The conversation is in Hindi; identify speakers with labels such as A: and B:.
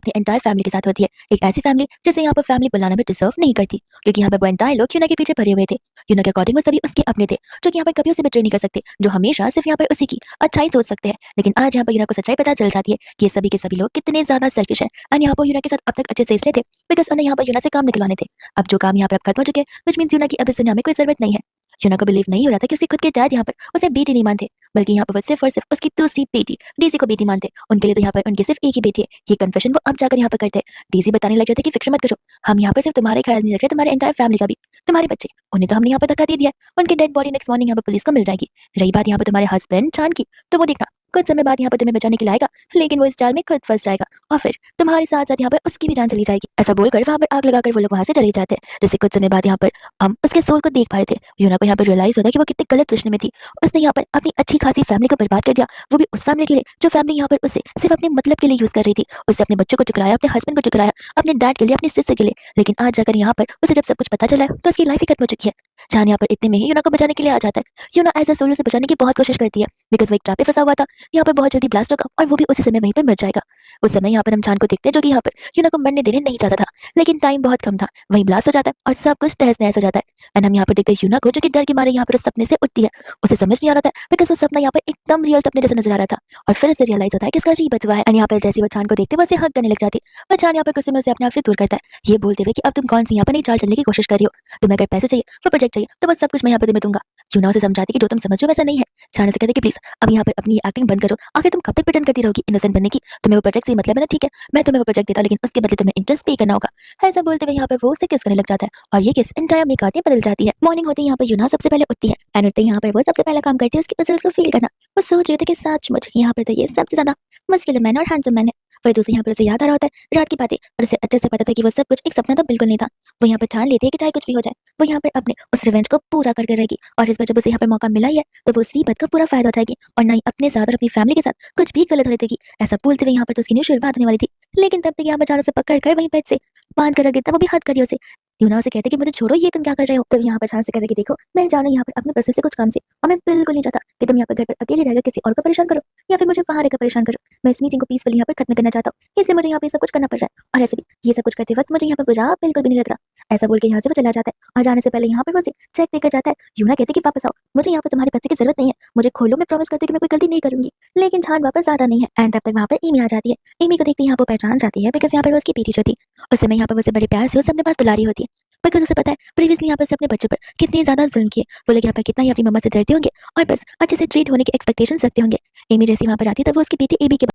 A: अपनी एंटायर फैमिली के साथ होती है। एक ऐसी फैमिली जिसे यहाँ पर फैमिली बुलाना भी डिजर्व नहीं करती, क्योंकि यहाँ पे वो एंटायर लोग यूना के पीछे भरे हुए थे। यूना के अकॉर्डिंग वो सभी उसके अपने थे, जो कि यहाँ पर कभी उसे बिट्रे नहीं कर सकते, जो हमेशा सिर्फ यहाँ पर उसी की अच्छाई सोच सकते हैं। लेकिन आज यहाँ पर यूना को सच्चाई पता चल जाती है कि ये सभी के सभी लोग कितने ज्यादा सेल्फिश है। एंड यहाँ पर यूना के साथ अब तक अच्छे से इसलिए थे बिकॉज उन्हें यहाँ पर यूना से काम निकलवाने थे। अब जो काम यहाँ पर अब खत्म हो चुके हैं, विच मीन्स यूना की अब इस दुनिया में कोई जरूरत नहीं है। यूना को बिलीव नहीं हो रहा था कि उसके खुद के डैड यहाँ पर उसे बेटी नहीं मानते, बल्कि यहाँ पर वो सिर्फ और सिर्फ उसकी दूसरी बेटी डेज़ी को बेटी मानते। उनके लिए तो यहाँ पर उनकी सिर्फ एक ही बेटी है। ये कन्फेशन वो अब जाकर यहाँ पर करते हैं। डेज़ी बताने लग जाते कि फिक्र मत करो, हम यहाँ पर सिर्फ तुम्हारे ख्याल नहीं रख रहे, तुम्हारे एंटायर फैमिली का भी। तुम्हारे बच्चे, उन्हें तो हमने यहाँ पर धक्का दे दिया, उनकी डेड बॉडी नेक्स्ट मॉर्निंग यहाँ पर पुलिस को मिल जाएगी। रही बात यहाँ पर तुम्हारे हस्बैंड चांद की, तो वो देखना कुछ समय बाद यहाँ पर तुम्हें बचाने के लिए आएगा, लेकिन वो इस जाल में खुद फंस जाएगा और फिर तुम्हारे साथ साथ यहाँ पर उसकी भी जान चली जाएगी। ऐसा बोलकर वहाँ पर आग लगाकर वो लोग वहाँ से चले जाते हैं। जैसे कुछ समय बाद यहाँ पर हम उसके सोल को देख पा रहे थे। यूना को यहाँ पर रियलाइज होता है कि वो कितने गलत प्रश्न में थी। उसने यहाँ पर अपनी अच्छी खासी फैमिली को बर्बाद कर दिया, वो भी उस फैमिली के लिए जो फैमिली यहाँ पर उसे सिर्फ अपने मतलब के लिए यूज कर रही थी। उससे अपने बच्चों को ठुकराया, अपने हस्बैंड को ठुकराया, अपने डैड के लिए, अपनी सिस्टर के लिए। लेकिन आज जाकर यहाँ पर उसे जब सब कुछ पता चला है तो उसकी लाइफ ही खत्म हो चुकी है। जान यहाँ पर इतने में ही यूना को बचाने के लिए आ जाता है। यूना एज अ सोलो से बचाने की बहुत कोशिश करती है, बिकॉज वो एक ट्रैप में फंसा हुआ था। यहाँ पर बहुत जल्दी ब्लास्ट होगा और वो भी उसी समय वहीं पर मर जाएगा। उस समय यहाँ पर हम चांद को देखते हैं, जो कि यहाँ पर यूना को मरने देने नहीं चाहता था, लेकिन टाइम बहुत कम था। वहीं ब्लास्ट हो जाता है और सब कुछ तहस नहस हो जाता है। एंड हम यहाँ पर देखते हैं यूना को, जो कि डर के मारे यहाँ पर उस सपने से उठती है। उसे समझ नहीं आ रहा था बिकॉज वो सपना यहाँ पर एकदम रियल सपने जैसा नजर आ रहा था। और फिर उसे रियलाइज होता है कि इसका रीबर्थ हुआ है। एंड यहाँ पर जैसे वो चांद को देखते वो उसे हक करने लग जाती है। वो चांद यहाँ पर गुस्से में उसे अपने आप से दूर करता है, ये बोलते हुए कि अब तुम कौन सी यहाँ पर नई चाल चलने की कोशिश कर रही हो। तुम्हें अगर पैसे चाहिए, वो प्रोजेक्ट चाहिए, तो बस सब कुछ मैं यहाँ पर तुम्हें दूंगा। यूना उसे समझाती कि जो तुम समझो वैसा नहीं है। चांद से कहते कि प्लीज अब यहाँ पर अपनी एक्टिंग बंद करो, आखिर तुम कब तक प्रिटेंड करती रहोगी इनोसेंट बनने की। तुम्हें वो प्रोजेक्ट से मतलब है ना, ठीक है मैं तुम्हें वो प्रोजेक्ट देता, लेकिन उसके बदले तुम्हें इंटरेस्ट पे करना होगा। ऐसा बोलते हुए यहाँ पर वो उसे किस करने लग जाता है और ये किस एंटायर मेकआउट में बदल जाती है। मॉर्निंग होते ही यहाँ पर यूना सबसे पहले उठती है एंड उठते ही यहाँ पर वो सबसे पहला काम करती है उसकी मसल्स को फील करना। वो सोच रहे थे कि सचमुच यहाँ पर तो ये सबसे ज्यादा मस्कुलर मैन और हैंडसम मैन है। वही दूसरी यहाँ पर उसे याद आ रहा होता है रात की बातें, और उसे अच्छे से पता था कि वो सब कुछ एक सपना तो बिल्कुल नहीं था। वो यहाँ पर ठान लेती है कि चाहे कुछ भी हो जाए, वो यहाँ पर अपने उस रिवेंज को पूरा करके रहेगी। और इस बार जब उसे यहाँ पर मौका मिला ही है तो वो उस रीबत का पूरा फायदा उठाएगी और ना ही अपने साथ और अपनी फैमिली के साथ कुछ भी गलत होने देगी। ऐसा बोलते हुए यहाँ पर तो उसकी न्यू शुरुआत होने वाली थी, लेकिन तब तक यहाँ पर चारों से पकड़ कर वहीं बेड से बांध कर रख देता, वो भी हद करिए उसे। यूना उसे कहते कि मुझे छोड़ो, ये तुम क्या कर रहे हो। तब यहाँ पर चांद से कहते कि देखो मैं जाना यहाँ पर अपने बस से कुछ काम से, और मैं बिल्कुल नहीं चाहता कि तुम यहाँ पर घर पर अकेले रहकर किसी और को परेशान करो या फिर मुझे वहां रहकर परेशान करो। मैं इस मीटिंग को पीसफुली यहाँ पर खत्म करना चाहता हूँ, इसलिए मुझे यहाँ पे सब कुछ करना पड़ रहा है। और ऐसे भी ये सब कुछ करते वक्त मुझे यहाँ पर बुरा बिल्कुल भी नहीं लग रहा। ऐसा बोल के यहाँ से वो चला जाता है और जाने से पहले यहाँ पर वो चेक देकर जाता है। यूना कहते कि वापस आओ, मुझे यहाँ पर तुम्हारे पैसे की जरूरत नहीं है, मुझे खोलो, मैं प्रॉमिस करती हूँ कि मैं कोई गलती नहीं करूंगी। लेकिन जान वापस आता नहीं है एंड तब तक वहाँ पर एमी आ जाती है। एमी को देखते यहाँ पर पहचान जाती है बिकॉज यहाँ पर वो उसकी बेटी जो थी उस समय यहाँ पर उसे बड़े प्यार से उसे अपने पास बुला रही होती है, बिकॉज उसे पता है प्रीवियसली यहाँ पर से अपने बच्चों पर कितने ज्यादा जुल्म किए। वो लोग यहाँ पर कितना ही अपनी मम्मा से डरते होंगे और बस अच्छे से ट्रीट होने की एक्सपेक्टेशंस रखते होंगे। एमी जैसी वहाँ पर आती है तब वो उसकी बेटी एबी के